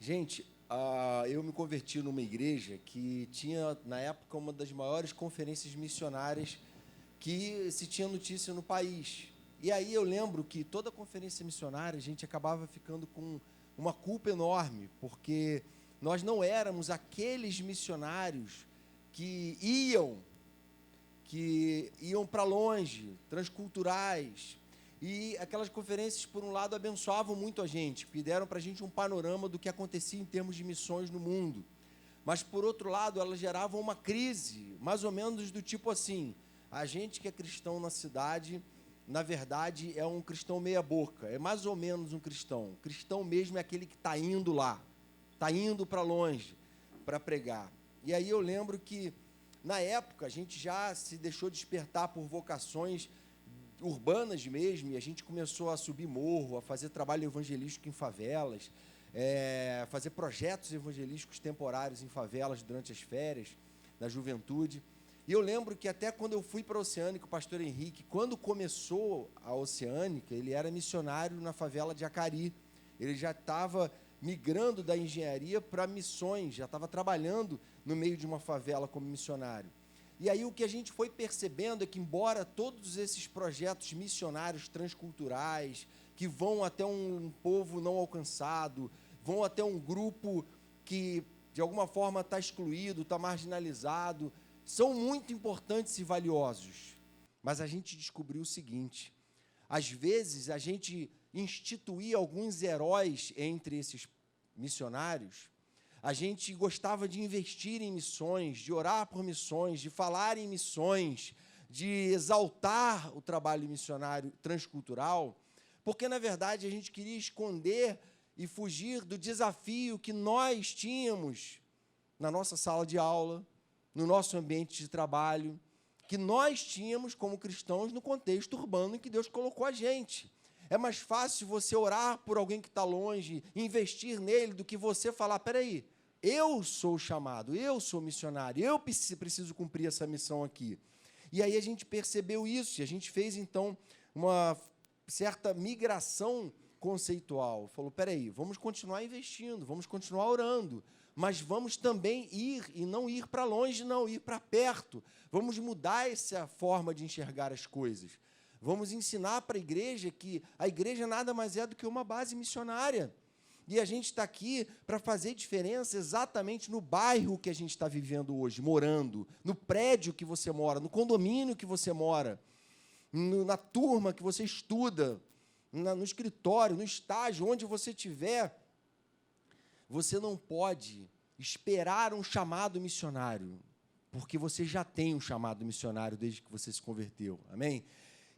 Gente, eu me converti numa igreja que tinha, na época, uma das maiores conferências missionárias que se tinha notícia no país. E aí eu lembro que toda conferência missionária a gente acabava ficando com uma culpa enorme, porque nós não éramos aqueles missionários que iam para longe, transculturais. E aquelas conferências, por um lado, abençoavam muito a gente, porque deram para a gente um panorama do que acontecia em termos de missões no mundo. Mas, por outro lado, elas geravam uma crise, mais ou menos do tipo assim: a gente que é cristão na cidade, na verdade, é um cristão meia-boca, é mais ou menos um cristão. Cristão mesmo é aquele que está indo lá, está indo para longe para pregar. E aí eu lembro que, na época, a gente já se deixou despertar por vocações urbanas mesmo, e a gente começou a subir morro, a fazer trabalho evangelístico em favelas, fazer projetos evangelísticos temporários em favelas durante as férias da juventude. E eu lembro que até quando eu fui para a Oceânica, o pastor Henrique, quando começou a Oceânica, ele era missionário na favela de Acari. Ele já estava migrando da engenharia para missões, já estava trabalhando no meio de uma favela como missionário. E aí o que a gente foi percebendo é que, embora todos esses projetos missionários transculturais, que vão até um povo não alcançado, vão até um grupo que, de alguma forma, está excluído, está marginalizado, são muito importantes e valiosos. Mas a gente descobriu o seguinte: às vezes a gente instituía alguns heróis entre esses missionários. A gente gostava de investir em missões, de orar por missões, de falar em missões, de exaltar o trabalho missionário transcultural, porque, na verdade, a gente queria esconder e fugir do desafio que nós tínhamos na nossa sala de aula, no nosso ambiente de trabalho, que nós tínhamos como cristãos no contexto urbano em que Deus colocou a gente. É mais fácil você orar por alguém que está longe, investir nele, do que você falar: peraí, eu sou chamado, eu sou missionário, eu preciso cumprir essa missão aqui. E aí a gente percebeu isso, e a gente fez, então, uma certa migração conceitual. Falou: peraí, vamos continuar investindo, vamos continuar orando, mas vamos também ir, e não ir para longe, não, ir para perto. Vamos mudar essa forma de enxergar as coisas. Vamos ensinar para a igreja que a igreja nada mais é do que uma base missionária. E a gente está aqui para fazer diferença exatamente no bairro que a gente está vivendo hoje, morando, no prédio que você mora, no condomínio que você mora, na turma que você estuda, no escritório, no estágio, onde você estiver. Você não pode esperar um chamado missionário, porque você já tem um chamado missionário desde que você se converteu. Amém?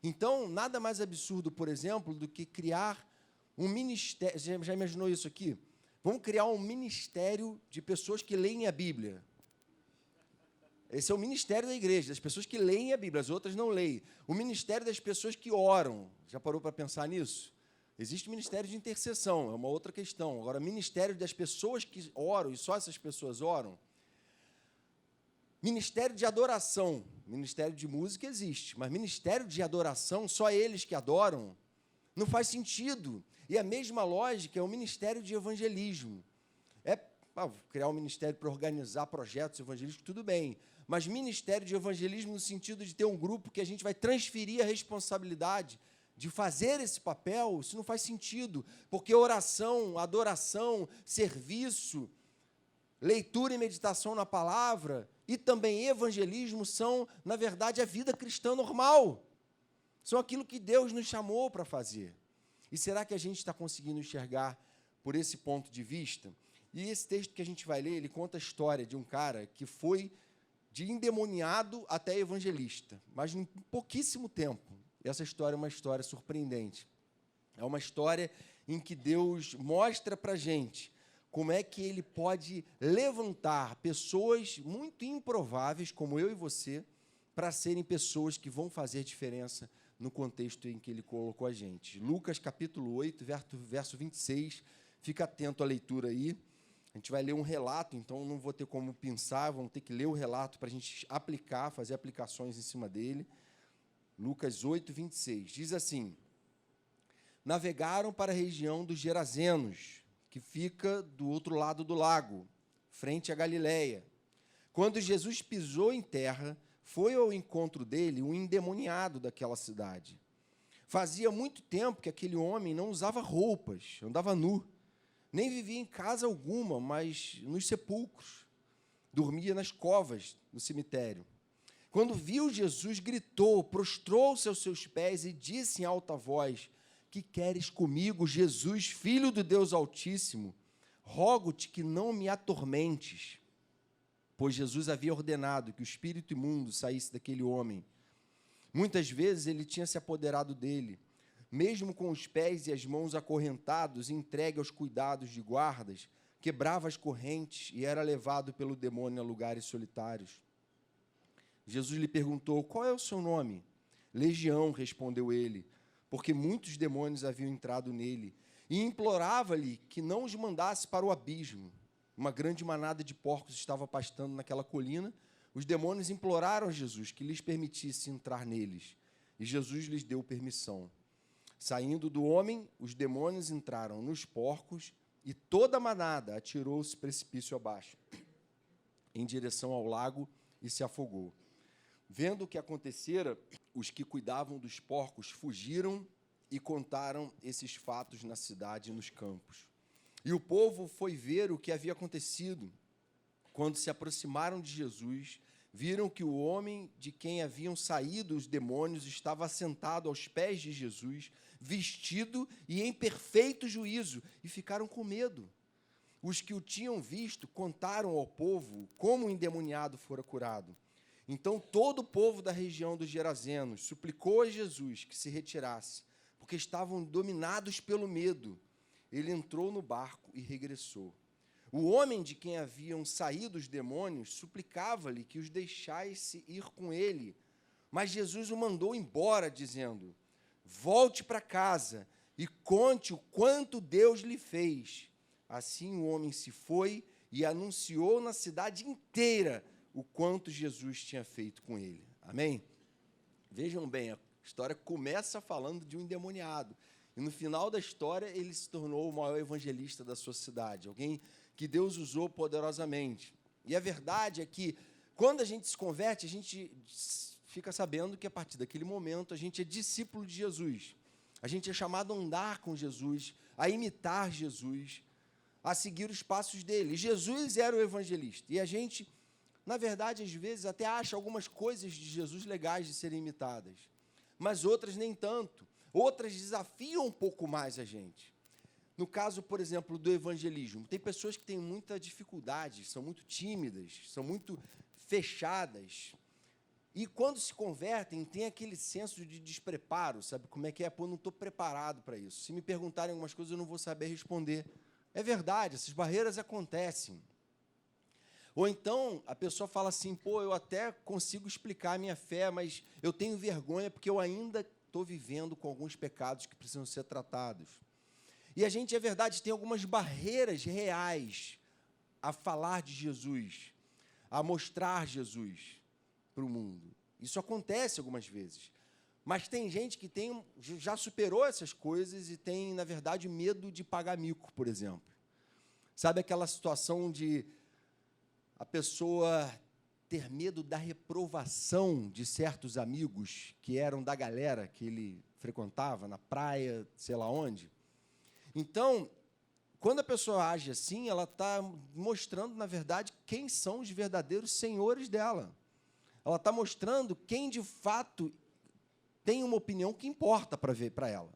Então, nada mais absurdo, por exemplo, do que criar um ministério. Já imaginou isso aqui? Vamos criar um ministério de pessoas que leem a Bíblia. Esse é o ministério da igreja, das pessoas que leem a Bíblia, as outras não leem. O ministério das pessoas que oram. Já parou para pensar nisso? Existe o ministério de intercessão, é uma outra questão. Agora, ministério das pessoas que oram, e só essas pessoas oram. Ministério de adoração. Ministério de música existe, mas ministério de adoração, só eles que adoram, não faz sentido. E a mesma lógica é o ministério de evangelismo. Criar um ministério para organizar projetos evangelísticos, tudo bem, mas ministério de evangelismo no sentido de ter um grupo que a gente vai transferir a responsabilidade de fazer esse papel, isso não faz sentido, porque oração, adoração, serviço, leitura e meditação na palavra e também evangelismo são, na verdade, a vida cristã normal. São aquilo que Deus nos chamou para fazer. E será que a gente está conseguindo enxergar por esse ponto de vista? E esse texto que a gente vai ler, ele conta a história de um cara que foi de endemoniado até evangelista, mas em pouquíssimo tempo. Essa história é uma história surpreendente. É uma história em que Deus mostra para a gente como é que Ele pode levantar pessoas muito improváveis, como eu e você, para serem pessoas que vão fazer diferença no contexto em que Ele colocou a gente. Lucas, capítulo 8, verso 26. Fica atento à leitura aí. A gente vai ler um relato, então não vou ter como pensar, vamos ter que ler o relato para a gente aplicar, fazer aplicações em cima dele. Lucas 8, 26. Diz assim: navegaram para a região dos Gerazenos, que fica do outro lado do lago, frente à Galileia. Quando Jesus pisou em terra, foi ao encontro dele um endemoniado daquela cidade. Fazia muito tempo que aquele homem não usava roupas, andava nu, nem vivia em casa alguma, mas nos sepulcros, dormia nas covas do cemitério. Quando viu Jesus, gritou, prostrou-se aos seus pés e disse em alta voz: que queres comigo, Jesus, Filho do Deus Altíssimo? Rogo-te que não me atormentes. Pois Jesus havia ordenado que o espírito imundo saísse daquele homem. Muitas vezes ele tinha se apoderado dele, mesmo com os pés e as mãos acorrentados, entregue aos cuidados de guardas, quebrava as correntes e era levado pelo demônio a lugares solitários. Jesus lhe perguntou: qual é o seu nome? Legião, respondeu ele, porque muitos demônios haviam entrado nele, e implorava-lhe que não os mandasse para o abismo. Uma grande manada de porcos estava pastando naquela colina. Os demônios imploraram a Jesus que lhes permitisse entrar neles, e Jesus lhes deu permissão. Saindo do homem, os demônios entraram nos porcos, e toda a manada atirou-se precipício abaixo, em direção ao lago, e se afogou. Vendo o que acontecera, os que cuidavam dos porcos fugiram e contaram esses fatos na cidade e nos campos. E o povo foi ver o que havia acontecido. Quando se aproximaram de Jesus, viram que o homem de quem haviam saído os demônios estava assentado aos pés de Jesus, vestido e em perfeito juízo, e ficaram com medo. Os que o tinham visto contaram ao povo como o endemoniado fora curado. Então todo o povo da região dos Gerazenos suplicou a Jesus que se retirasse, porque estavam dominados pelo medo. Ele entrou no barco e regressou. O homem de quem haviam saído os demônios suplicava-lhe que os deixasse ir com ele, mas Jesus o mandou embora, dizendo: volte para casa e conte o quanto Deus lhe fez. Assim o homem se foi e anunciou na cidade inteira o quanto Jesus tinha feito com ele. Amém? Vejam bem, a história começa falando de um endemoniado. E no final da história, ele se tornou o maior evangelista da sua cidade. Alguém que Deus usou poderosamente. E a verdade é que, quando a gente se converte, a gente fica sabendo que, a partir daquele momento, a gente é discípulo de Jesus. A gente é chamado a andar com Jesus, a imitar Jesus, a seguir os passos dele. E Jesus era o evangelista. E a gente, na verdade, às vezes, até acha algumas coisas de Jesus legais de serem imitadas, mas outras nem tanto. Outras desafiam um pouco mais a gente. No caso, por exemplo, do evangelismo, tem pessoas que têm muita dificuldade, são muito tímidas, são muito fechadas. E quando se convertem, tem aquele senso de despreparo, sabe como é que é? Pô, não estou preparado para isso. Se me perguntarem algumas coisas, eu não vou saber responder. É verdade, essas barreiras acontecem. Ou então, a pessoa fala assim: pô, eu até consigo explicar a minha fé, mas eu tenho vergonha porque eu ainda estou vivendo com alguns pecados que precisam ser tratados. E a gente, é verdade, tem algumas barreiras reais a falar de Jesus, a mostrar Jesus para o mundo. Isso acontece algumas vezes. Mas tem gente que já superou essas coisas e tem, na verdade, medo de pagar mico, por exemplo. Sabe aquela situação de a pessoa ter medo da reprovação de certos amigos que eram da galera que ele frequentava, na praia, sei lá onde? Então, quando a pessoa age assim, ela está mostrando, na verdade, quem são os verdadeiros senhores dela. Ela está mostrando quem, de fato, tem uma opinião que importa para ela.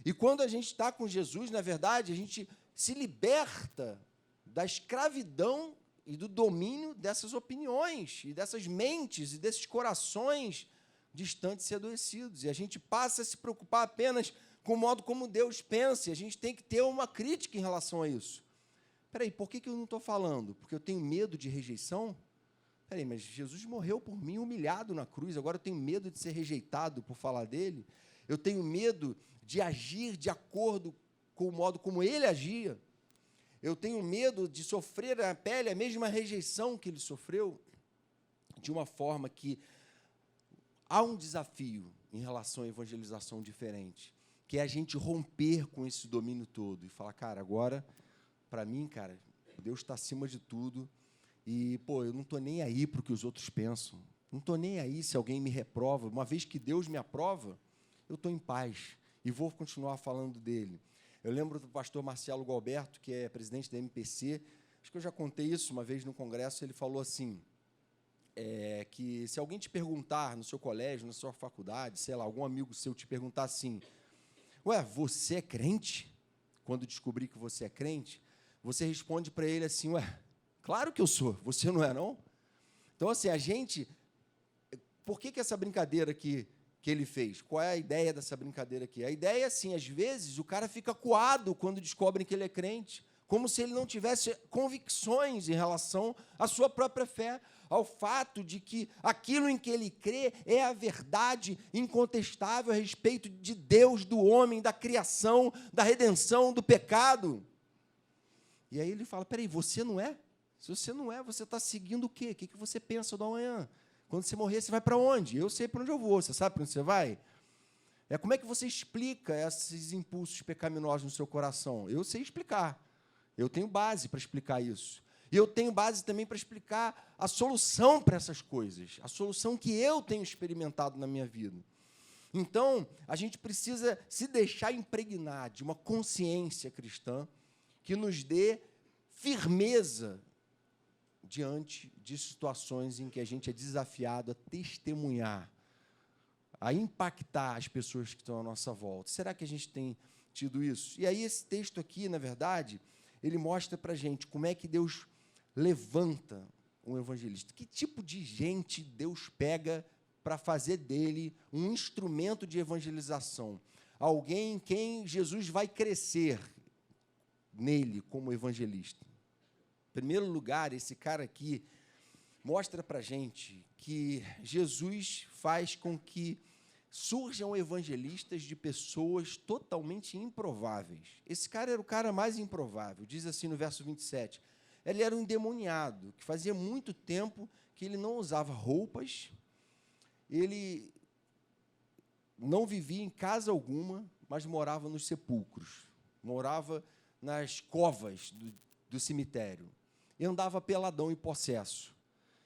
E quando a gente está com Jesus, na verdade, a gente se liberta da escravidão e do domínio dessas opiniões, e dessas mentes, e desses corações distantes e adoecidos. E a gente passa a se preocupar apenas com o modo como Deus pensa, e a gente tem que ter uma crítica em relação a isso. Espera aí, por que eu não estou falando? Porque eu tenho medo de rejeição? Espera aí, mas Jesus morreu por mim humilhado na cruz, agora eu tenho medo de ser rejeitado por falar dele? Eu tenho medo de agir de acordo com o modo como ele agia? Eu tenho medo de sofrer na pele a mesma rejeição que ele sofreu? De uma forma que há um desafio em relação à evangelização diferente, que é a gente romper com esse domínio todo e falar: cara, agora para mim, cara, Deus está acima de tudo. E, pô, eu não estou nem aí para o que os outros pensam. Não estou nem aí se alguém me reprova. Uma vez que Deus me aprova, eu estou em paz e vou continuar falando dele. Eu lembro do pastor Marcelo Galberto, que é presidente da MPC, acho que eu já contei isso uma vez no congresso, ele falou assim, que se alguém te perguntar no seu colégio, na sua faculdade, sei lá, algum amigo seu te perguntar assim, ué, você é crente? Quando descobrir que você é crente, você responde para ele assim, ué, claro que eu sou, você não é, não? Então, assim, a gente... Por que essa brincadeira que ele fez? Qual é a ideia dessa brincadeira aqui? A ideia é assim, às vezes, o cara fica acuado quando descobrem que ele é crente, como se ele não tivesse convicções em relação à sua própria fé, ao fato de que aquilo em que ele crê é a verdade incontestável a respeito de Deus, do homem, da criação, da redenção, do pecado. E aí ele fala, peraí, você não é? Se você não é, você está seguindo o quê? O que você pensa do amanhã? Quando você morrer, você vai para onde? Eu sei para onde eu vou. Você sabe para onde você vai? Como é que você explica esses impulsos pecaminosos no seu coração? Eu sei explicar. Eu tenho base para explicar isso. E eu tenho base também para explicar a solução para essas coisas, a solução que eu tenho experimentado na minha vida. Então, a gente precisa se deixar impregnar de uma consciência cristã que nos dê firmeza diante de situações em que a gente é desafiado a testemunhar, a impactar as pessoas que estão à nossa volta. Será que a gente tem tido isso? E aí esse texto aqui, na verdade, ele mostra para a gente como é que Deus levanta um evangelista. Que tipo de gente Deus pega para fazer dele um instrumento de evangelização? Alguém em quem Jesus vai crescer nele como evangelista. Em primeiro lugar, esse cara aqui mostra para a gente que Jesus faz com que surjam evangelistas de pessoas totalmente improváveis. Esse cara era o cara mais improvável. Diz assim no verso 27, ele era um endemoniado, que fazia muito tempo que ele não usava roupas, ele não vivia em casa alguma, mas morava nos sepulcros, morava nas covas do cemitério, e andava peladão e possesso.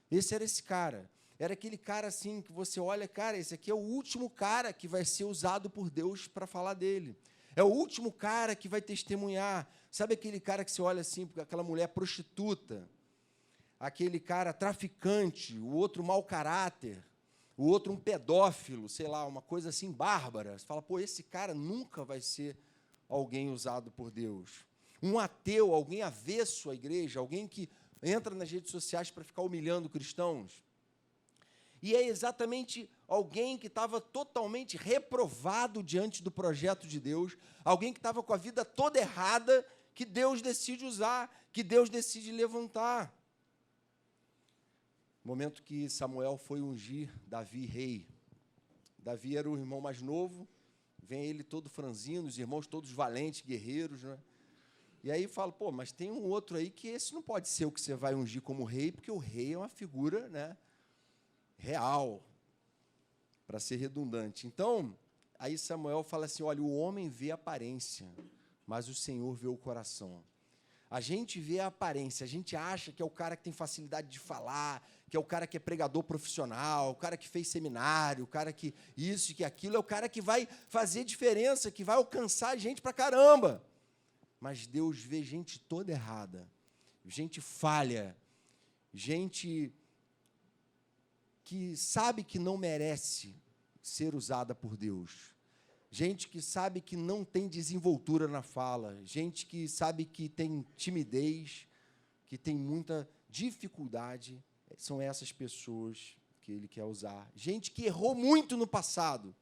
Esse era esse cara. Era aquele cara assim que você olha, cara, esse aqui é o último cara que vai ser usado por Deus para falar dele. É o último cara que vai testemunhar. Sabe aquele cara que você olha assim, aquela mulher prostituta, aquele cara traficante, o outro mau caráter, o outro um pedófilo, sei lá, uma coisa assim bárbara. Você fala, pô, esse cara nunca vai ser alguém usado por Deus. Um ateu, alguém avesso à igreja, alguém que entra nas redes sociais para ficar humilhando cristãos. E é exatamente alguém que estava totalmente reprovado diante do projeto de Deus, alguém que estava com a vida toda errada, que Deus decide usar, que Deus decide levantar. No momento que Samuel foi ungir Davi rei, Davi era o irmão mais novo, vem ele todo franzino, os irmãos todos valentes, guerreiros, né? E aí fala, pô, mas tem um outro aí que esse não pode ser o que você vai ungir como rei, porque o rei é uma figura, né, real, para ser redundante. Então, aí Samuel fala assim, olha, o homem vê a aparência, mas o Senhor vê o coração. A gente vê a aparência, a gente acha que é o cara que tem facilidade de falar, que é o cara que é pregador profissional, o cara que fez seminário, o cara que isso e que aquilo, é o cara que vai fazer diferença, que vai alcançar a gente pra caramba. Mas Deus vê gente toda errada, gente falha, gente que sabe que não merece ser usada por Deus, gente que sabe que não tem desenvoltura na fala, gente que sabe que tem timidez, que tem muita dificuldade, são essas pessoas que ele quer usar. Gente que errou muito no passado,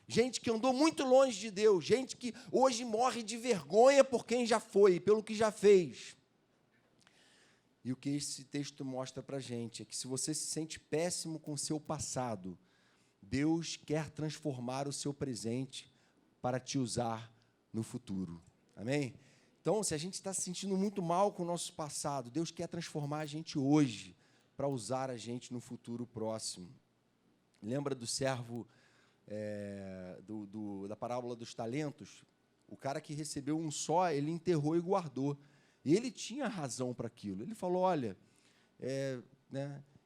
gente que andou muito longe de Deus, gente que hoje morre de vergonha por quem já foi, pelo que já fez. E o que esse texto mostra para a gente é que se você se sente péssimo com o seu passado, Deus quer transformar o seu presente para te usar no futuro. Amém? Então, se a gente está se sentindo muito mal com o nosso passado, Deus quer transformar a gente hoje para usar a gente no futuro próximo. Lembra do servo da parábola dos talentos? O cara que recebeu um só, ele enterrou e guardou. E ele tinha razão para aquilo. Ele falou, olha,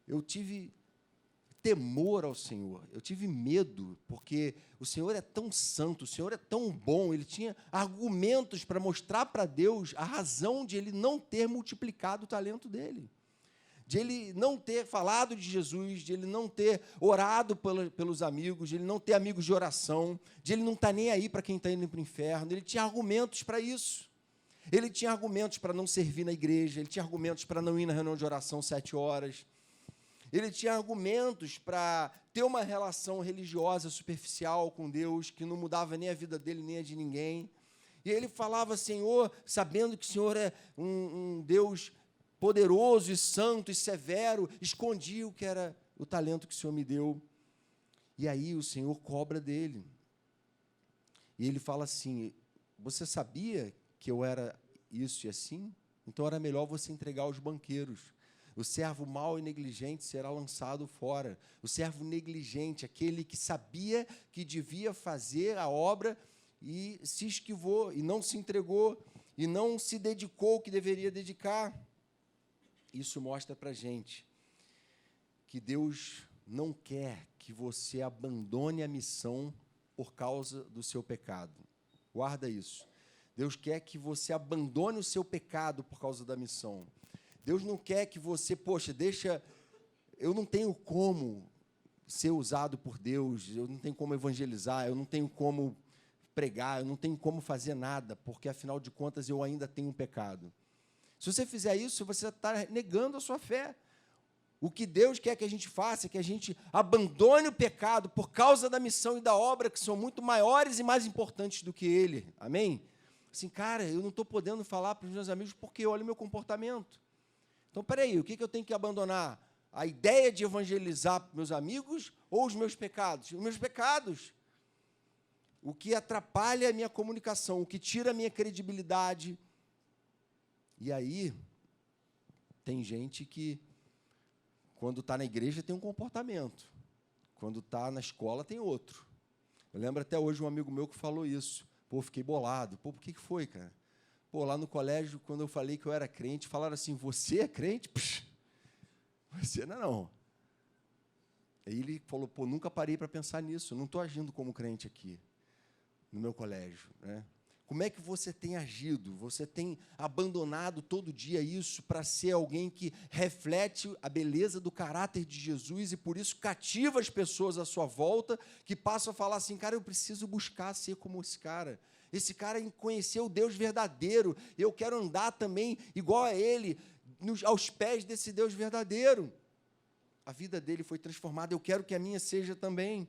eu tive temor ao Senhor, eu tive medo, porque o Senhor é tão santo, o Senhor é tão bom, ele tinha argumentos para mostrar para Deus a razão de ele não ter multiplicado o talento dele, de ele não ter falado de Jesus, de ele não ter orado pelos amigos, de ele não ter amigos de oração, de ele não estar nem aí para quem está indo para o inferno. Ele tinha argumentos para isso. Ele tinha argumentos para não servir na igreja, ele tinha argumentos para não ir na reunião de oração 7 horas, ele tinha argumentos para ter uma relação religiosa superficial com Deus, que não mudava nem a vida dele, nem a de ninguém. E ele falava, Senhor, sabendo que o Senhor é um Deus poderoso e santo e severo, escondia o que era o talento que o Senhor me deu. E aí o Senhor cobra dele. E ele fala assim, você sabia que eu era isso e assim? Então era melhor você entregar aos banqueiros. O servo mau e negligente será lançado fora. O servo negligente, aquele que sabia que devia fazer a obra e se esquivou, e não se entregou, e não se dedicou o que deveria dedicar. Isso mostra para a gente que Deus não quer que você abandone a missão por causa do seu pecado. Guarda isso. Deus quer que você abandone o seu pecado por causa da missão. Deus não quer que você, eu não tenho como ser usado por Deus, eu não tenho como evangelizar, eu não tenho como pregar, eu não tenho como fazer nada, porque, afinal de contas, eu ainda tenho um pecado. Se você fizer isso, você está negando a sua fé. O que Deus quer que a gente faça é que a gente abandone o pecado por causa da missão e da obra, que são muito maiores e mais importantes do que Ele. Amém? Assim, cara, eu não estou podendo falar para os meus amigos porque olha o meu comportamento. Então, peraí, o que eu tenho que abandonar? A ideia de evangelizar meus amigos ou os meus pecados? Os meus pecados. O que atrapalha a minha comunicação, o que tira a minha credibilidade. E aí, tem gente que, quando está na igreja, tem um comportamento. Quando está na escola, tem outro. Eu lembro até hoje um amigo meu que falou isso. Pô, fiquei bolado. Pô, por que foi, cara? Pô, lá no colégio, quando eu falei que eu era crente, falaram assim, você é crente? Psh, você não. Aí ele falou, pô, nunca parei para pensar nisso, não estou agindo como crente aqui, no meu colégio, né? Como é que você tem agido? Você tem abandonado todo dia isso para ser alguém que reflete a beleza do caráter de Jesus e, por isso, cativa as pessoas à sua volta, que passam a falar assim, cara, eu preciso buscar ser como esse cara. Esse cara conheceu o Deus verdadeiro, eu quero andar também igual a ele, aos pés desse Deus verdadeiro. A vida dele foi transformada, eu quero que a minha seja também.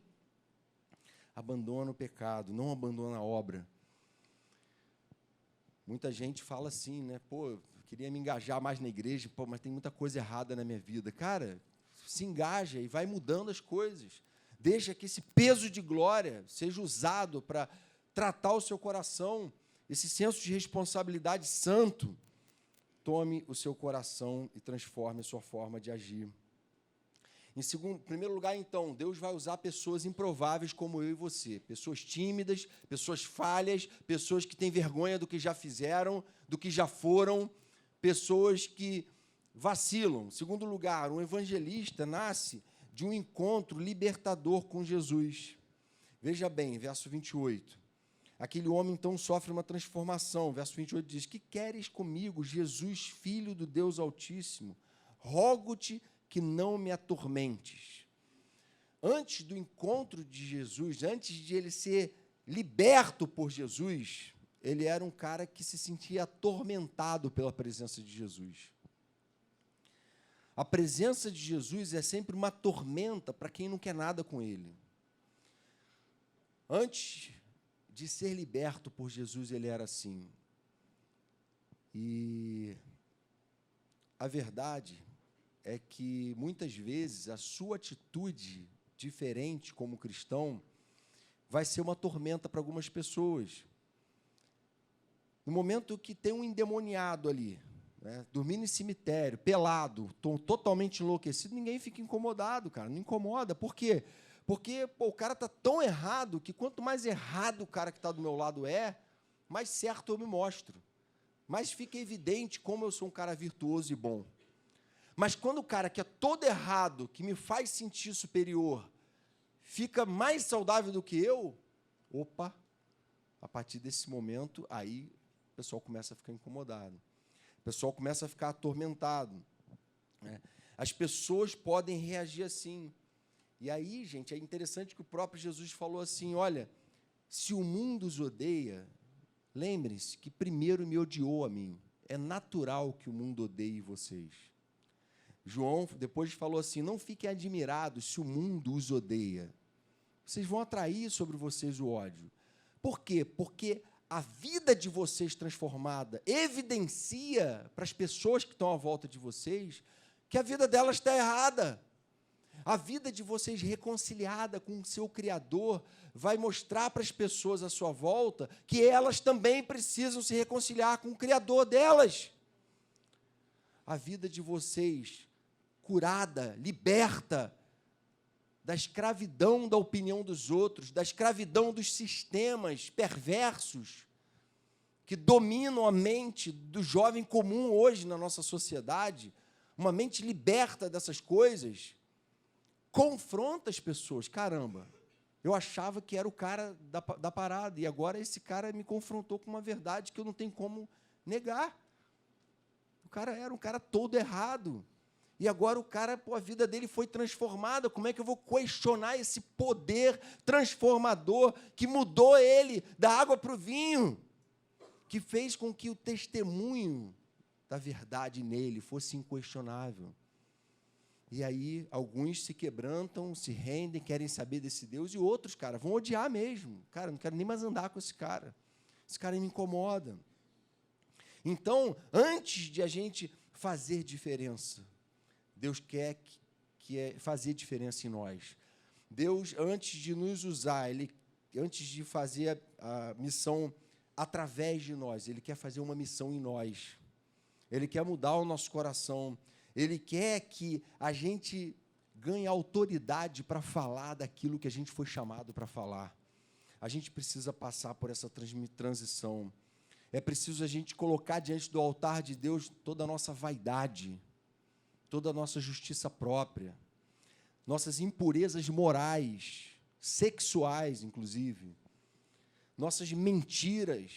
Abandona o pecado, não abandona a obra. Muita gente fala assim, né? Pô, eu queria me engajar mais na igreja, pô, mas tem muita coisa errada na minha vida. Cara, se engaja e vai mudando as coisas. Deixa que esse peso de glória seja usado para tratar o seu coração, esse senso de responsabilidade santo, tome o seu coração e transforme a sua forma de agir. Em primeiro lugar, então, Deus vai usar pessoas improváveis como eu e você, pessoas tímidas, pessoas falhas, pessoas que têm vergonha do que já fizeram, do que já foram, pessoas que vacilam. Em segundo lugar, um evangelista nasce de um encontro libertador com Jesus. Veja bem, verso 28. Aquele homem, então, sofre uma transformação. Verso 28 diz, que queres comigo, Jesus, Filho do Deus Altíssimo? Rogo-te que não me atormentes. Antes do encontro de Jesus, antes de ele ser liberto por Jesus, ele era um cara que se sentia atormentado pela presença de Jesus. A presença de Jesus é sempre uma tormenta para quem não quer nada com ele. Antes de ser liberto por Jesus, ele era assim. E a verdade é que, muitas vezes, a sua atitude diferente como cristão vai ser uma tormenta para algumas pessoas. No momento que tem um endemoniado ali, né, dormindo em cemitério, pelado, totalmente enlouquecido, ninguém fica incomodado, cara, não incomoda. Por quê? Porque o cara está tão errado que quanto mais errado o cara que está do meu lado é, mais certo eu me mostro. mais fica evidente como eu sou um cara virtuoso e bom. Mas quando o cara que é todo errado, que me faz sentir superior, fica mais saudável do que eu, opa, a partir desse momento, aí o pessoal começa a ficar incomodado. O pessoal começa a ficar atormentado, né? As pessoas podem reagir assim. E aí, gente, é interessante que o próprio Jesus falou assim, olha, se o mundo os odeia, lembre-se que primeiro me odiou a mim. É natural que o mundo odeie vocês. João depois falou assim, não fiquem admirados se o mundo os odeia. Vocês vão atrair sobre vocês o ódio. Por quê? Porque a vida de vocês transformada evidencia para as pessoas que estão à volta de vocês que a vida delas está errada. A vida de vocês reconciliada com o seu Criador vai mostrar para as pessoas à sua volta que elas também precisam se reconciliar com o Criador delas. A vida de vocês curada, liberta da escravidão da opinião dos outros, da escravidão dos sistemas perversos que dominam a mente do jovem comum hoje na nossa sociedade, uma mente liberta dessas coisas, confronta as pessoas. Caramba, eu achava que era o cara da parada, e agora esse cara me confrontou com uma verdade que eu não tenho como negar. O cara era um cara todo errado. E agora o cara, a vida dele foi transformada. Como é que eu vou questionar esse poder transformador que mudou ele da água para o vinho? Que fez com que o testemunho da verdade nele fosse inquestionável. E aí, alguns se quebrantam, se rendem, querem saber desse Deus, e outros, cara, vão odiar mesmo. Cara, não quero nem mais andar com esse cara. Esse cara me incomoda. Então, antes de a gente fazer diferença, Deus quer fazer diferença em nós. Deus, antes de nos usar, antes de fazer a missão através de nós, Ele quer fazer uma missão em nós. Ele quer mudar o nosso coração. Ele quer que a gente ganhe autoridade para falar daquilo que a gente foi chamado para falar. A gente precisa passar por essa transição. É preciso a gente colocar diante do altar de Deus toda a nossa vaidade, toda a nossa justiça própria, nossas impurezas morais, sexuais, inclusive, nossas mentiras.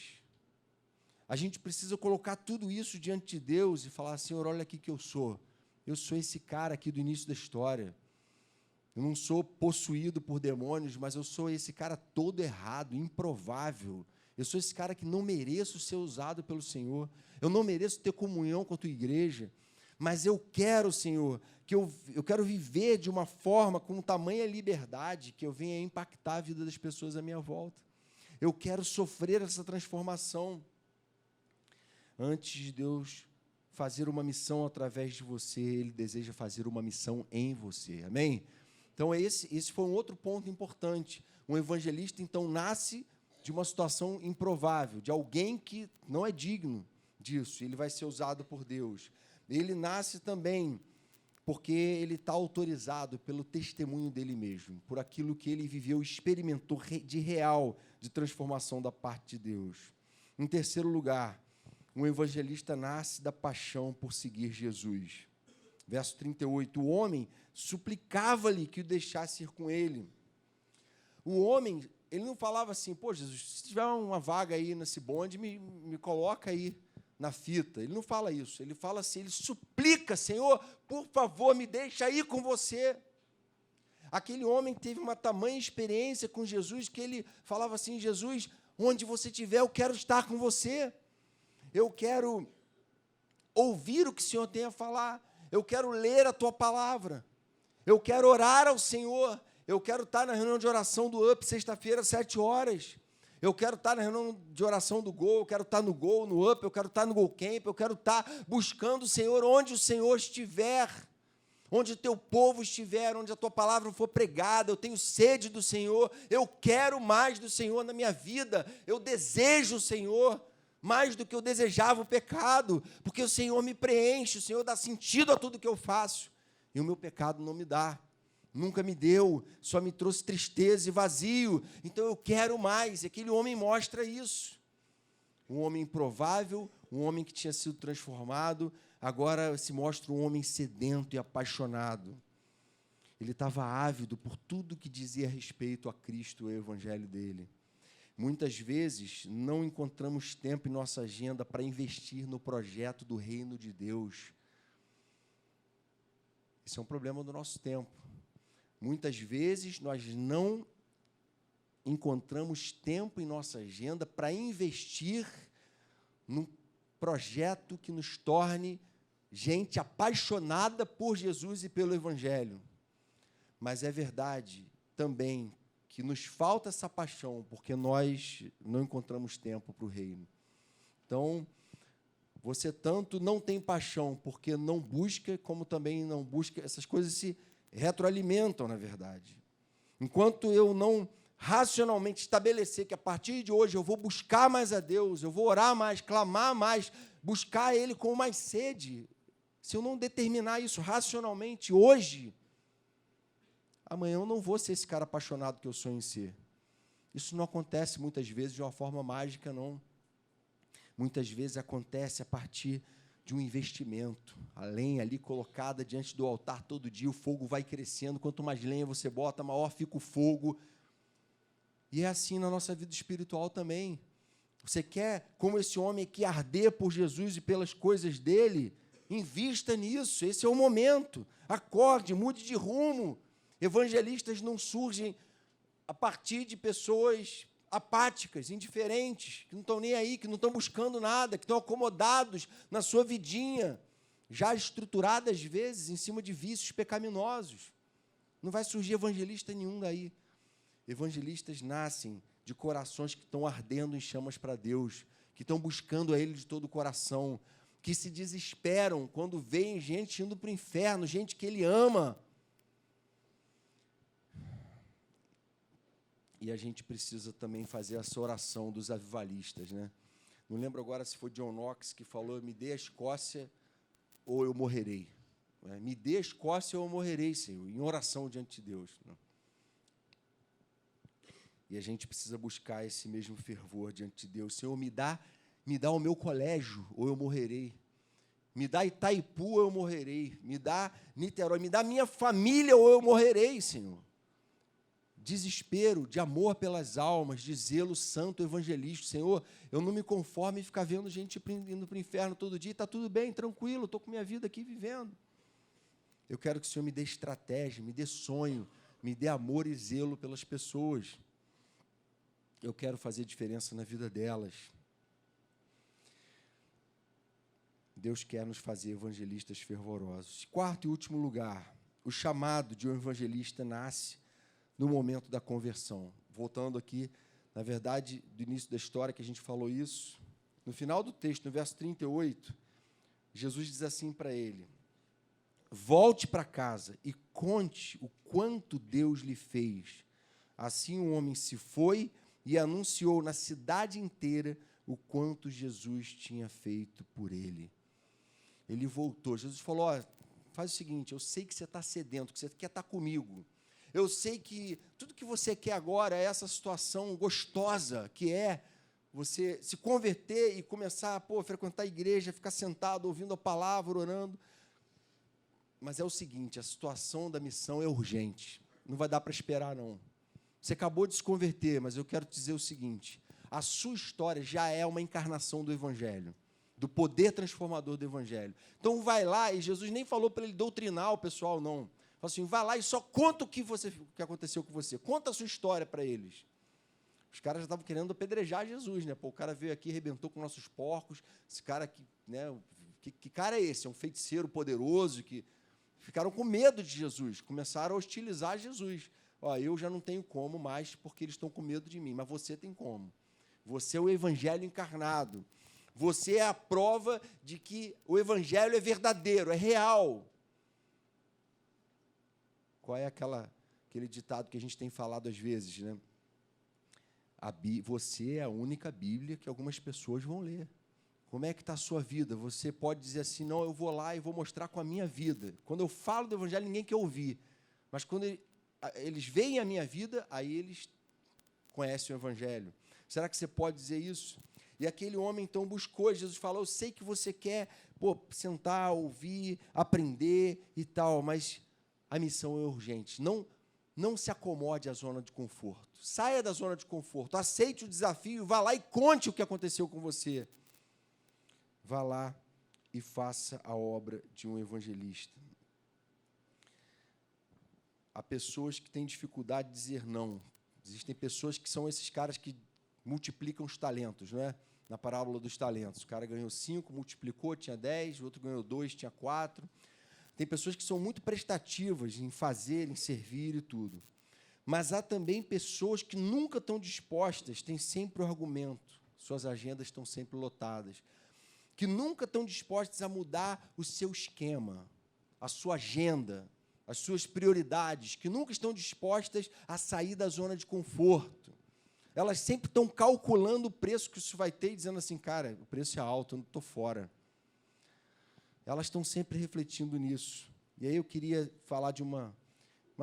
A gente precisa colocar tudo isso diante de Deus e falar, Senhor, olha aqui que eu sou. Eu sou esse cara aqui do início da história. Eu não sou possuído por demônios, mas eu sou esse cara todo errado, improvável. Eu sou esse cara que não mereço ser usado pelo Senhor. Eu não mereço ter comunhão com a tua igreja. Mas eu quero, Senhor, que eu quero viver de uma forma com tamanha liberdade que eu venha impactar a vida das pessoas à minha volta. Eu quero sofrer essa transformação. Antes de Deus fazer uma missão através de você, Ele deseja fazer uma missão em você. Amém? Então, esse foi um outro ponto importante. Um evangelista, então, nasce de uma situação improvável, de alguém que não é digno disso. Ele vai ser usado por Deus. Ele nasce também porque ele está autorizado pelo testemunho dele mesmo, por aquilo que ele viveu, experimentou de real, de transformação da parte de Deus. Em terceiro lugar, um evangelista nasce da paixão por seguir Jesus. Verso 38, o homem suplicava-lhe que o deixasse ir com ele. O homem, ele não falava assim, pô, Jesus, se tiver uma vaga aí nesse bonde, me coloca aí na fita. Ele não fala isso, ele fala assim, ele suplica, Senhor, por favor, me deixa ir com você. Aquele homem teve uma tamanha experiência com Jesus, que ele falava assim, Jesus, onde você estiver, eu quero estar com você. Eu quero ouvir o que o Senhor tem a falar. Eu quero ler a tua palavra. Eu quero orar ao Senhor. Eu quero estar na reunião de oração do UP, sexta-feira, às 7 horas. Eu quero estar na reunião de oração do Gol, eu quero estar no Gol, no UP, eu quero estar no Gol Camp, eu quero estar buscando o Senhor onde o Senhor estiver, onde o teu povo estiver, onde a tua palavra for pregada. Eu tenho sede do Senhor, eu quero mais do Senhor na minha vida, eu desejo o Senhor mais do que eu desejava o pecado, porque o Senhor me preenche, o Senhor dá sentido a tudo que eu faço, e o meu pecado não me dá. Nunca me deu, só me trouxe tristeza e vazio. Então eu quero mais. E aquele homem mostra isso. Um homem improvável, um homem que tinha sido transformado, agora se mostra um homem sedento e apaixonado. Ele estava ávido por tudo que dizia respeito a Cristo e ao evangelho dele. Muitas vezes não encontramos tempo em nossa agenda para investir no projeto do reino de Deus. Esse é um problema do nosso tempo. Muitas vezes nós não encontramos tempo em nossa agenda para investir num projeto que nos torne gente apaixonada por Jesus e pelo evangelho. Mas é verdade também que nos falta essa paixão, porque nós não encontramos tempo para o reino. Então, você tanto não tem paixão porque não busca, como também não busca, essas coisas se retroalimentam, na verdade. Enquanto eu não racionalmente estabelecer que a partir de hoje eu vou buscar mais a Deus, eu vou orar mais, clamar mais, buscar Ele com mais sede, se eu não determinar isso racionalmente hoje, amanhã eu não vou ser esse cara apaixonado que eu sonho em ser. Isso não acontece muitas vezes de uma forma mágica, não. Muitas vezes acontece a partir de um investimento. A lenha ali colocada diante do altar todo dia, o fogo vai crescendo. Quanto mais lenha você bota, maior fica o fogo. E é assim na nossa vida espiritual também. Você quer, como esse homem aqui, arder por Jesus e pelas coisas dele? Invista nisso, esse é o momento. Acorde, mude de rumo. Evangelistas não surgem a partir de pessoas apáticas, indiferentes, que não estão nem aí, que não estão buscando nada, que estão acomodados na sua vidinha, já estruturada, às vezes, em cima de vícios pecaminosos. Não vai surgir evangelista nenhum daí. Evangelistas nascem de corações que estão ardendo em chamas para Deus, que estão buscando a Ele de todo o coração, que se desesperam quando veem gente indo para o inferno, gente que Ele ama. E a gente precisa também fazer essa oração dos avivalistas, né? Não lembro agora se foi John Knox que falou: me dê a Escócia ou eu morrerei. Me dê a Escócia ou eu morrerei, Senhor, em oração diante de Deus. E a gente precisa buscar esse mesmo fervor diante de Deus. Senhor, me dá o meu colégio ou eu morrerei. Me dá Itaipu ou eu morrerei. Me dá Niterói, me dá minha família ou eu morrerei, Senhor. Desespero, de amor pelas almas, de zelo santo evangelístico. Senhor, eu não me conformo em ficar vendo gente indo para o inferno todo dia. Está tudo bem, tranquilo, estou com minha vida aqui vivendo. Eu quero que o Senhor me dê estratégia, me dê sonho, me dê amor e zelo pelas pessoas. Eu quero fazer diferença na vida delas. Deus quer nos fazer evangelistas fervorosos. Quarto e último lugar, o chamado de um evangelista nasce no momento da conversão. Voltando aqui, na verdade, do início da história que a gente falou isso, no final do texto, no verso 38, Jesus diz assim para ele: volte para casa e conte o quanto Deus lhe fez. Assim o homem se foi e anunciou na cidade inteira o quanto Jesus tinha feito por ele. Ele voltou. Jesus falou: faz o seguinte, eu sei que você está sedento, que você quer estar comigo. Eu sei que tudo que você quer agora é essa situação gostosa, que é você se converter e começar a frequentar a igreja, ficar sentado, ouvindo a palavra, orando. Mas é o seguinte, a situação da missão é urgente. Não vai dar para esperar, não. Você acabou de se converter, mas eu quero te dizer o seguinte: a sua história já é uma encarnação do Evangelho, do poder transformador do Evangelho. Então, vai lá, e Jesus nem falou para ele doutrinar o pessoal, não. Falou assim: vai lá e só conta o que aconteceu com você. Conta a sua história para eles. Os caras já estavam querendo apedrejar Jesus, né? O cara veio aqui e arrebentou com nossos porcos. Esse cara aqui, né? Que cara é esse? É um feiticeiro poderoso que... Ficaram com medo de Jesus, começaram a hostilizar Jesus. Eu já não tenho como mais, porque eles estão com medo de mim, mas você tem como. Você é o Evangelho encarnado. Você é a prova de que o Evangelho é verdadeiro, é real. Qual é aquele ditado que a gente tem falado às vezes, né? Você é a única Bíblia que algumas pessoas vão ler. Como é que está a sua vida? Você pode dizer assim: não, eu vou lá e vou mostrar com a minha vida. Quando eu falo do Evangelho, ninguém quer ouvir. Mas quando eles veem a minha vida, aí eles conhecem o Evangelho. Será que você pode dizer isso? E aquele homem, então, buscou. Jesus falou, eu sei que você quer sentar, ouvir, aprender e tal, mas a missão é urgente. Não se acomode à zona de conforto. Saia da zona de conforto. Aceite o desafio, vá lá e conte o que aconteceu com você. Vá lá e faça a obra de um evangelista. Há pessoas que têm dificuldade de dizer não. Existem pessoas que são esses caras que multiplicam os talentos, não é? Na parábola dos talentos. O cara ganhou 5, multiplicou, tinha 10, o outro ganhou 2, tinha 4. Tem pessoas que são muito prestativas em fazer, em servir e tudo. Mas há também pessoas que nunca estão dispostas, têm sempre o argumento, suas agendas estão sempre lotadas, que nunca estão dispostas a mudar o seu esquema, a sua agenda, as suas prioridades, que nunca estão dispostas a sair da zona de conforto. Elas sempre estão calculando o preço que isso vai ter e dizendo assim, cara, o preço é alto, eu não estou fora. Elas estão sempre refletindo nisso. E aí eu queria falar de uma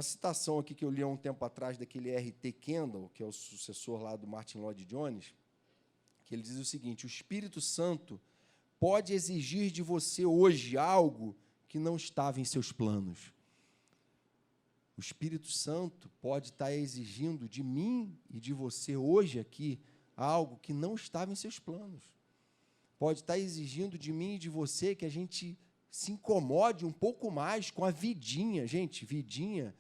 citação aqui que eu li há um tempo atrás daquele R.T. Kendall, que é o sucessor lá do Martin Lloyd Jones, que ele diz o seguinte, o Espírito Santo pode exigir de você hoje algo que não estava em seus planos. O Espírito Santo pode estar exigindo de mim e de você hoje aqui algo que não estava em seus planos. Pode estar exigindo de mim e de você que a gente se incomode um pouco mais com a vidinha. Gente, vidinha,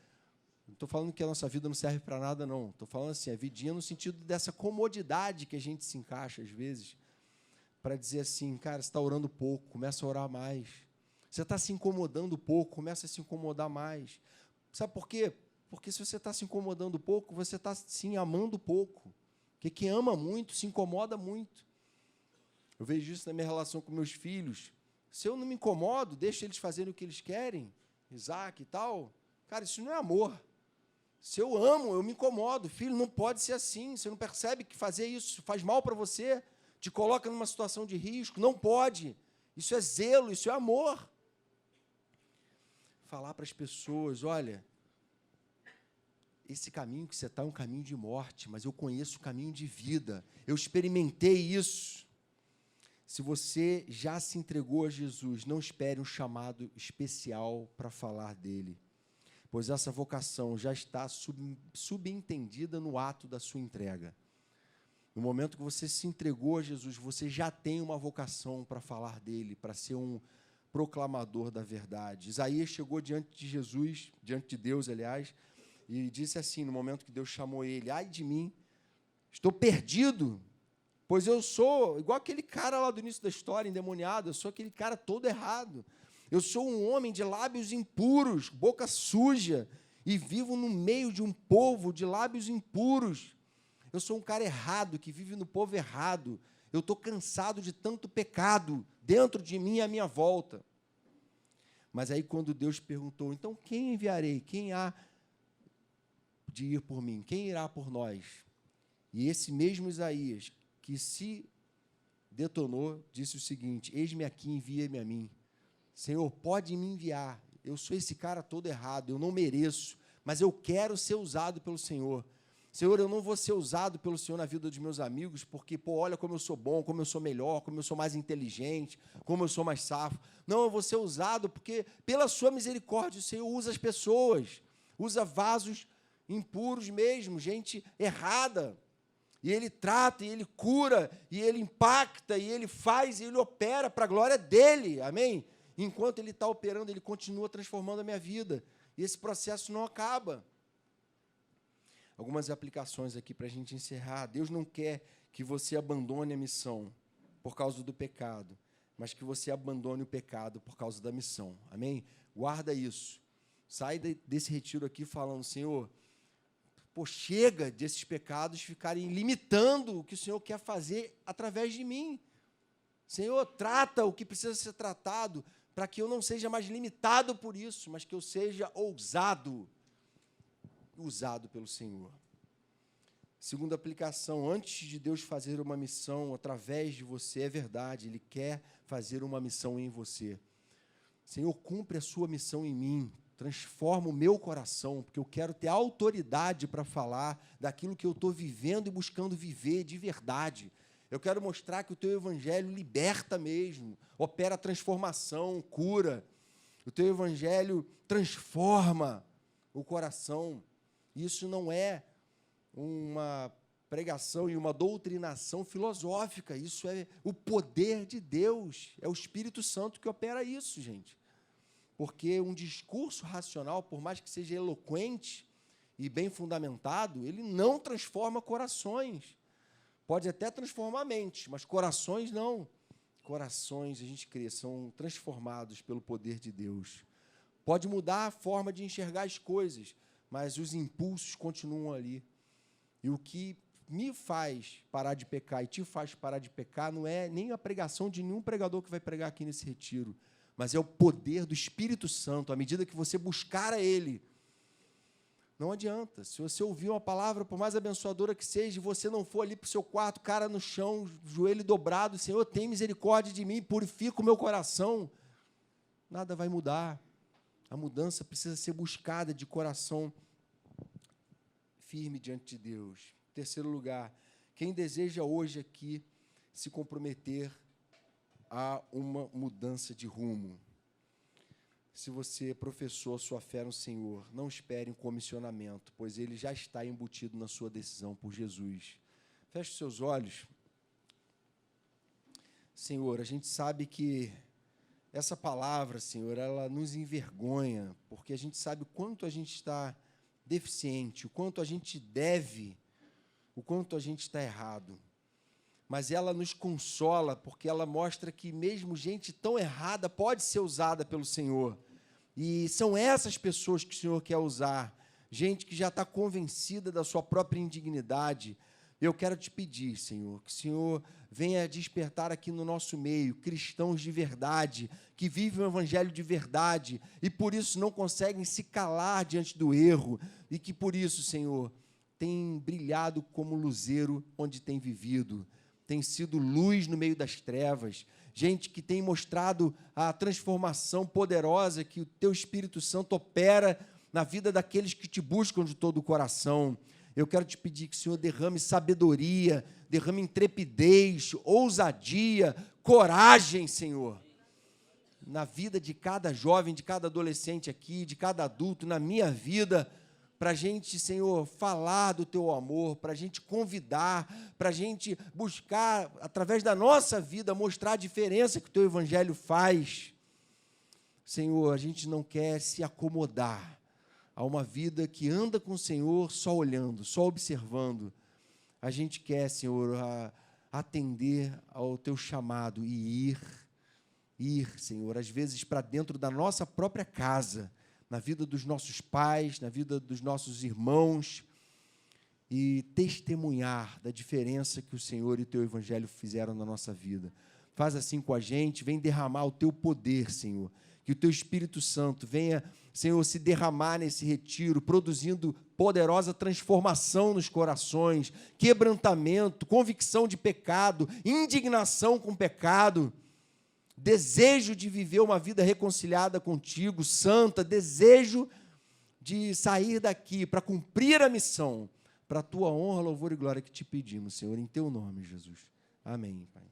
não estou falando que a nossa vida não serve para nada, não. Estou falando assim, a vidinha no sentido dessa comodidade que a gente se encaixa, às vezes, para dizer assim, cara, você está orando pouco, começa a orar mais. Você está se incomodando pouco, começa a se incomodar mais. Sabe por quê? Porque se você está se incomodando pouco, você está se amando pouco. Porque quem ama muito, se incomoda muito. Eu vejo isso na minha relação com meus filhos. Se eu não me incomodo, deixo eles fazerem o que eles querem, Isaac e tal, cara, isso não é amor. Se eu amo, eu me incomodo. Filho, não pode ser assim. Você não percebe que fazer isso faz mal para você? Te coloca numa situação de risco? Não pode. Isso é zelo, isso é amor. Falar para as pessoas, olha, esse caminho que você está é um caminho de morte, mas eu conheço o caminho de vida. Eu experimentei isso. Se você já se entregou a Jesus, não espere um chamado especial para falar dele, pois essa vocação já está subentendida no ato da sua entrega. No momento que você se entregou a Jesus, você já tem uma vocação para falar dele, para ser um proclamador da verdade. Isaías chegou diante de Jesus, diante de Deus, aliás, e disse assim, no momento que Deus chamou ele, ai de mim, estou perdido, pois eu sou igual aquele cara lá do início da história, endemoniado, eu sou aquele cara todo errado. Eu sou um homem de lábios impuros, boca suja, e vivo no meio de um povo de lábios impuros. Eu sou um cara errado, que vive no povo errado. Eu estou cansado de tanto pecado dentro de mim e à minha volta. Mas aí, quando Deus perguntou, então, quem enviarei? Quem há de ir por mim? Quem irá por nós? E esse mesmo Isaías, que se detonou, disse o seguinte, eis-me aqui, envia-me a mim. Senhor, pode me enviar. Eu sou esse cara todo errado, eu não mereço, mas eu quero ser usado pelo Senhor. Senhor, eu não vou ser usado pelo Senhor na vida dos meus amigos, porque, olha como eu sou bom, como eu sou melhor, como eu sou mais inteligente, como eu sou mais safo. Não, eu vou ser usado porque, pela sua misericórdia, o Senhor usa as pessoas, usa vasos impuros mesmo, gente errada. E Ele trata, e Ele cura, e Ele impacta, e Ele faz, e Ele opera para a glória dEle, amém? Enquanto Ele está operando, Ele continua transformando a minha vida. E esse processo não acaba. Algumas aplicações aqui para a gente encerrar. Deus não quer que você abandone a missão por causa do pecado, mas que você abandone o pecado por causa da missão. Amém? Guarda isso. Sai desse retiro aqui falando, Senhor, chega desses pecados ficarem limitando o que o Senhor quer fazer através de mim. Senhor, trata o que precisa ser tratado para que eu não seja mais limitado por isso, mas que eu seja ousado, usado pelo Senhor. Segunda aplicação, antes de Deus fazer uma missão através de você, é verdade, Ele quer fazer uma missão em você. Senhor, cumpre a sua missão em mim, transforma o meu coração, porque eu quero ter autoridade para falar daquilo que eu estou vivendo e buscando viver de verdade. Eu quero mostrar que o teu evangelho liberta mesmo, opera transformação, cura. O teu evangelho transforma o coração. Isso não é uma pregação e uma doutrinação filosófica. Isso é o poder de Deus. É o Espírito Santo que opera isso, gente. Porque um discurso racional, por mais que seja eloquente e bem fundamentado, ele não transforma corações. Pode até transformar mentes, mas corações não. Corações, a gente crê, são transformados pelo poder de Deus. Pode mudar a forma de enxergar as coisas, mas os impulsos continuam ali. E o que me faz parar de pecar e te faz parar de pecar não é nem a pregação de nenhum pregador que vai pregar aqui nesse retiro, mas é o poder do Espírito Santo, à medida que você buscar a Ele. Não adianta. Se você ouvir uma palavra, por mais abençoadora que seja, e você não for ali para o seu quarto, cara no chão, joelho dobrado, Senhor, tem misericórdia de mim, purifica o meu coração, nada vai mudar. A mudança precisa ser buscada de coração firme diante de Deus. Em terceiro lugar, quem deseja hoje aqui se comprometer a uma mudança de rumo. Se você professou a sua fé no Senhor, não espere um comissionamento, pois ele já está embutido na sua decisão por Jesus. Feche os seus olhos. Senhor, a gente sabe que essa palavra, Senhor, ela nos envergonha, porque a gente sabe o quanto a gente está deficiente, o quanto a gente deve, o quanto a gente está errado. Mas ela nos consola, porque ela mostra que mesmo gente tão errada pode ser usada pelo Senhor. E são essas pessoas que o Senhor quer usar, gente que já está convencida da sua própria indignidade. Eu quero te pedir, Senhor, que o Senhor venha despertar aqui no nosso meio cristãos de verdade, que vivem o evangelho de verdade e por isso não conseguem se calar diante do erro e que por isso, Senhor, tem brilhado como luzeiro onde tem vivido. Tem sido luz no meio das trevas, gente que tem mostrado a transformação poderosa que o Teu Espírito Santo opera na vida daqueles que Te buscam de todo o coração. Eu quero Te pedir que o Senhor derrame sabedoria, derrame intrepidez, ousadia, coragem, Senhor, na vida de cada jovem, de cada adolescente aqui, de cada adulto, na minha vida, para a gente, Senhor, falar do Teu amor, para a gente convidar, para a gente buscar, através da nossa vida, mostrar a diferença que o Teu Evangelho faz. Senhor, a gente não quer se acomodar a uma vida que anda com o Senhor só olhando, só observando. A gente quer, Senhor, atender ao Teu chamado e ir, Senhor, às vezes para dentro da nossa própria casa, na vida dos nossos pais, na vida dos nossos irmãos, e testemunhar da diferença que o Senhor e o Teu Evangelho fizeram na nossa vida. Faz assim com a gente, vem derramar o Teu poder, Senhor, que o Teu Espírito Santo venha, Senhor, se derramar nesse retiro, produzindo poderosa transformação nos corações, quebrantamento, convicção de pecado, indignação com o pecado, desejo de viver uma vida reconciliada contigo, santa, desejo de sair daqui para cumprir a missão, para a Tua honra, louvor e glória que Te pedimos, Senhor, em Teu nome, Jesus. Amém, Pai.